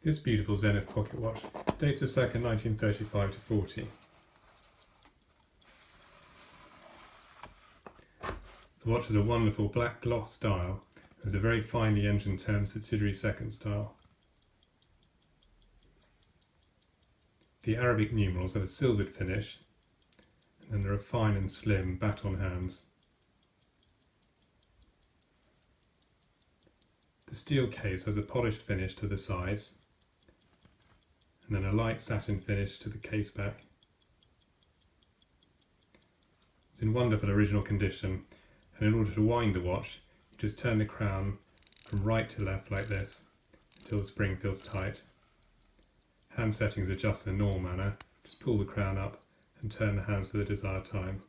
This beautiful Zenith pocket watch dates to circa 1935 to 40. The watch has a wonderful black gloss dial and has a very finely engined term subsidiary second style. The Arabic numerals have a silvered finish, and then there are fine and slim baton hands. The steel case has a polished finish to the sides, and then a light satin finish to the case back. It's in wonderful original condition, and in order to wind the watch, you just turn the crown from right to left like this until the spring feels tight. Hand settings adjust in the normal manner. Just pull the crown up and turn the hands to the desired time.